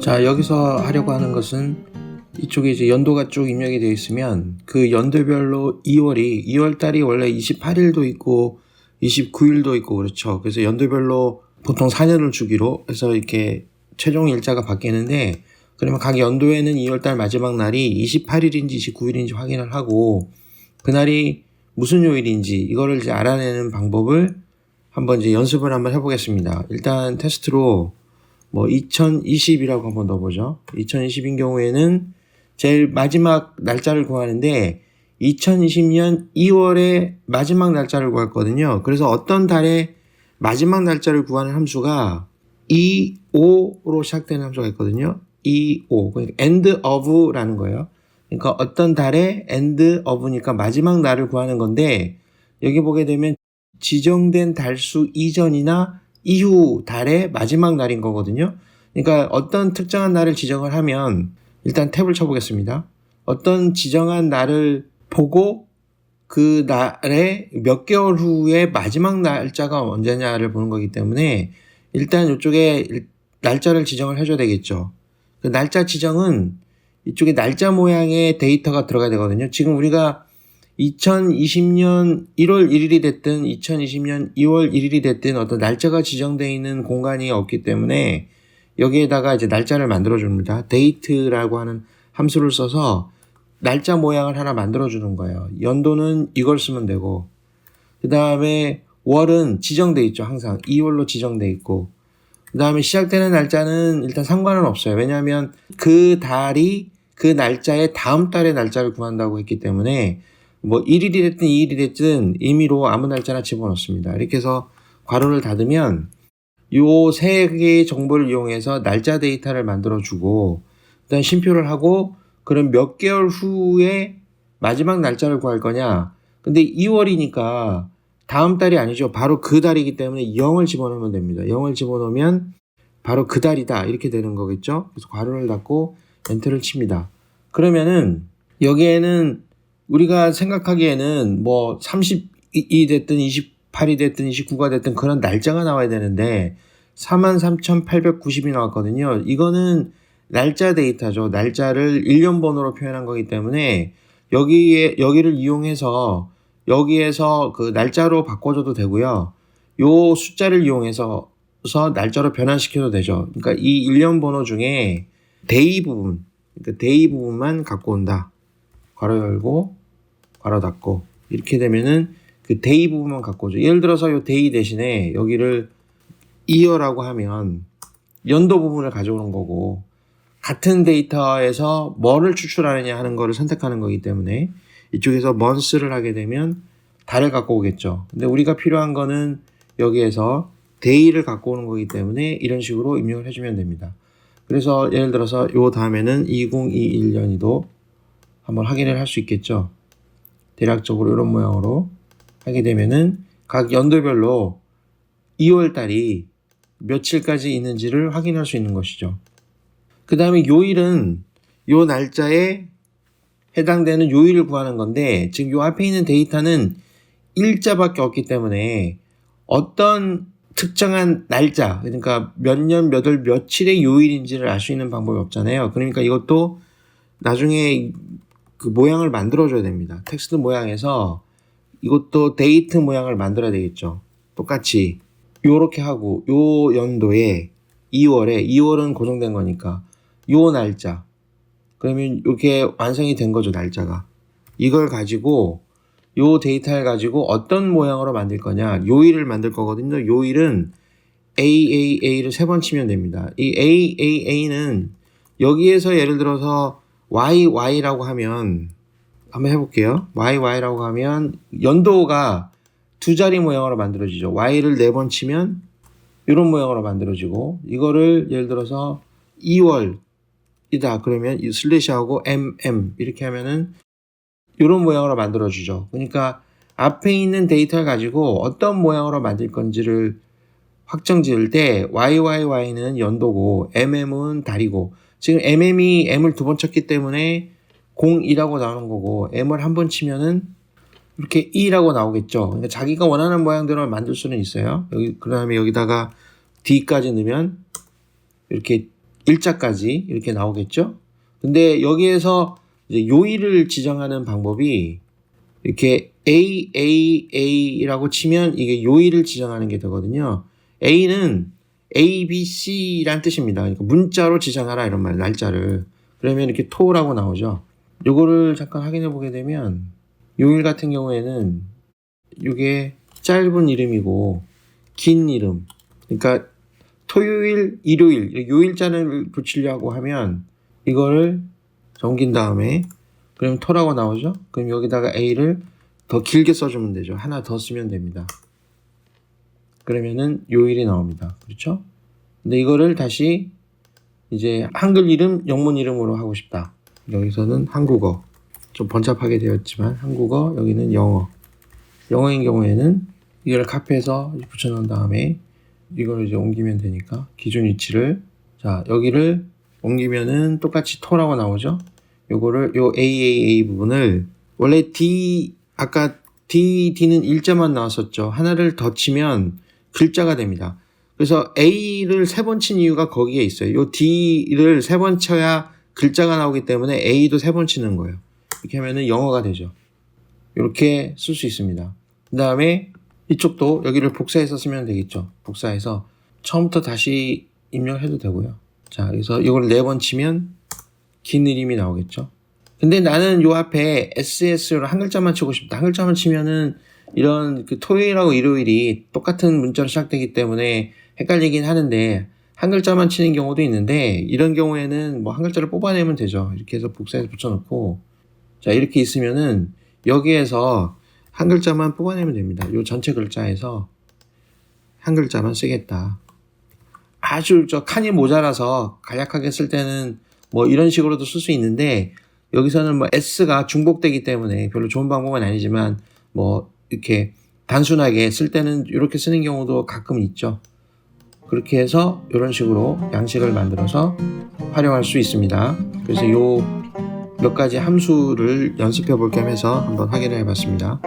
자, 여기서 하려고 하는 것은 이쪽에 이제 연도가 쭉 입력이 되어 있으면 그 연도별로 2월 달이 원래 28일도 있고 29일도 있고 그렇죠. 그래서 연도별로 보통 4년을 주기로 해서 이렇게 최종 일자가 바뀌는데, 그러면 각 연도에는 2월 달 마지막 날이 28일인지 29일인지 확인을 하고 그날이 무슨 요일인지 이거를 이제 알아내는 방법을 한번 이제 연습을 한번 해보겠습니다. 일단 테스트로 2020이라고 한번 넣어보죠. 2020인 경우에는 제일 마지막 날짜를 구하는데 2020년 2월의 마지막 날짜를 구했거든요. 그래서 어떤 달의 마지막 날짜를 구하는 함수가 EO로 시작되는 함수가 있거든요. EO, 그러니까 end of라는 거예요. 그러니까 어떤 달의 end of니까 마지막 날을 구하는 건데, 여기 보게 되면 지정된 달수 이전이나 이후 달의 마지막 날인 거거든요. 그러니까 어떤 특정한 날을 지정을 하면, 일단 탭을 쳐보겠습니다. 어떤 지정한 날을 보고 그 날의 몇 개월 후에 마지막 날짜가 언제냐를 보는 거기 때문에 일단 이쪽에 날짜를 지정을 해줘야 되겠죠. 그 날짜 지정은 이쪽에 날짜 모양의 데이터가 들어가야 되거든요. 지금 우리가 2020년 1월 1일이 됐든 2020년 2월 1일이 됐든 어떤 날짜가 지정되어 있는 공간이 없기 때문에 여기에다가 이제 날짜를 만들어 줍니다. date라고 하는 함수를 써서 날짜 모양을 하나 만들어 주는 거예요. 연도는 이걸 쓰면 되고, 그 다음에 월은 지정돼 있죠. 항상 2월로 지정돼 있고, 그 다음에 시작되는 날짜는 일단 상관은 없어요. 왜냐하면 그 달이 그 날짜의 다음 달의 날짜를 구한다고 했기 때문에 1일이 됐든 2일이 됐든 임의로 아무 날짜나 집어넣습니다. 이렇게 해서 괄호를 닫으면 요 세 개의 정보를 이용해서 날짜 데이터를 만들어주고, 일단 쉼표를 하고, 그럼 몇 개월 후에 마지막 날짜를 구할 거냐. 근데 2월이니까 다음 달이 아니죠. 바로 그 달이기 때문에 0을 집어넣으면 됩니다. 0을 집어넣으면 바로 그 달이다, 이렇게 되는 거겠죠. 그래서 괄호를 닫고 엔터를 칩니다. 그러면은 여기에는 우리가 생각하기에는 30이 됐든 28이 됐든 29가 됐든 그런 날짜가 나와야 되는데 43,890이 나왔거든요. 이거는 날짜 데이터죠. 날짜를 1년 번호로 표현한 거기 때문에 여기를 이용해서 여기에서 그 날짜로 바꿔줘도 되고요. 요 숫자를 이용해서 날짜로 변환시켜도 되죠. 그러니까 이 1년 번호 중에 데이 부분, 그러니까 데이 부분만 갖고 온다. 괄호 열고 괄호 닫고 이렇게 되면은 그 데이 부분만 갖고 오죠. 예를 들어서 요 데이 대신에 여기를 이어라고 하면 연도 부분을 가져오는 거고, 같은 데이터에서 뭐를 추출하느냐 하는 거를 선택하는 거기 때문에 이쪽에서 months를 하게 되면 달을 갖고 오겠죠. 근데 우리가 필요한 거는 여기에서 day를 갖고 오는 거기 때문에 이런 식으로 입력을 해주면 됩니다. 그래서 예를 들어서 요 다음에는 2021년이도 한번 확인을 할 수 있겠죠. 대략적으로 이런 모양으로 하게 되면은 각 연도별로 2월 달이 며칠까지 있는지를 확인할 수 있는 것이죠. 그 다음에 요일은 요 날짜에 해당되는 요일을 구하는 건데, 지금 요 앞에 있는 데이터는 일자밖에 없기 때문에 어떤 특정한 날짜, 그러니까 몇 년 몇 월 며칠의 요일인지를 알 수 있는 방법이 없잖아요. 그러니까 이것도 나중에 그 모양을 만들어 줘야 됩니다. 텍스트 모양에서 이것도 데이트 모양을 만들어야 되겠죠. 똑같이 요렇게 하고 요 연도에 2월은 고정된 거니까 요 날짜, 그러면 이렇게 완성이 된 거죠. 날짜가 이걸 가지고 요 데이터를 가지고 어떤 모양으로 만들 거냐, 요일을 만들 거거든요. 요일은 AAA를 3번 치면 됩니다. 이 AAA는 여기에서 예를 들어서 YY라고 하면, 한번 해볼게요. YY라고 하면 연도가 두 자리 모양으로 만들어지죠. Y를 4번 치면 이런 모양으로 만들어지고, 이거를 예를 들어서 2월이다 그러면 이 슬래시하고 MM 이렇게 하면은 이런 모양으로 만들어주죠. 그러니까 앞에 있는 데이터를 가지고 어떤 모양으로 만들 건지를 확정 지을 때 YYY는 연도고 MM은 달이고, 지금 MM이 M을 2번 쳤기 때문에 02라고 나오는 거고, M을 한 번 치면은 이렇게 2라고 나오겠죠. 그러니까 자기가 원하는 모양대로 만들 수는 있어요. 그 다음에 여기다가 D까지 넣으면 이렇게 일자까지 이렇게 나오겠죠. 근데 여기에서 이제 요일을 지정하는 방법이 이렇게 AAA라고 치면 이게 요일을 지정하는 게 되거든요. A는 A, B, C란 뜻입니다. 그러니까 문자로 지정하라 이런 말, 날짜를. 그러면 이렇게 토라고 나오죠. 요거를 잠깐 확인해 보게 되면 요일 같은 경우에는 이게 짧은 이름이고 긴 이름. 그러니까 토요일, 일요일, 요일자를 붙이려고 하면 이거를 옮긴 다음에 그럼 토라고 나오죠. 그럼 여기다가 A를 더 길게 써주면 되죠. 하나 더 쓰면 됩니다. 그러면은 요일이 나옵니다. 그렇죠? 근데 이거를 다시 이제 한글 이름, 영문 이름으로 하고 싶다. 여기서는 한국어. 좀 번잡하게 되었지만 한국어, 여기는 영어. 영어인 경우에는 이걸 카피해서 붙여놓은 다음에 이걸 이제 옮기면 되니까 기준 위치를 자 여기를 옮기면은 똑같이 토라고 나오죠. 요거를 요 AAA 부분을 원래 D 아까 D는 일자만 나왔었죠. 하나를 더 치면 글자가 됩니다. 그래서 A를 3번 친 이유가 거기에 있어요. 요 D를 3번 쳐야 글자가 나오기 때문에 A도 3번 치는 거예요. 이렇게 하면은 영어가 되죠. 이렇게 쓸 수 있습니다. 그 다음에 이쪽도 여기를 복사해서 쓰면 되겠죠. 복사해서 처음부터 다시 입력해도 되고요. 자, 그래서 이걸 4번 치면 긴 이름이 나오겠죠. 근데 나는 요 앞에 SS로 한 글자만 치고 싶다. 한 글자만 치면은 이런 그 토요일하고 일요일이 똑같은 문자로 시작되기 때문에 헷갈리긴 하는데 한 글자만 치는 경우도 있는데 이런 경우에는 뭐 한 글자를 뽑아내면 되죠. 이렇게 해서 복사해서 붙여놓고 자, 이렇게 있으면은 여기에서 한 글자만 뽑아내면 됩니다. 요 전체 글자에서 한 글자만 쓰겠다. 아주 칸이 모자라서 간략하게 쓸 때는 뭐 이런 식으로도 쓸 수 있는데 여기서는 뭐 S가 중복되기 때문에 별로 좋은 방법은 아니지만 뭐 이렇게 단순하게 쓸 때는 이렇게 쓰는 경우도 가끔 있죠. 그렇게 해서 이런 식으로 양식을 만들어서 활용할 수 있습니다. 그래서 요 몇 가지 함수를 연습해 볼 겸 해서 한번 확인해 봤습니다.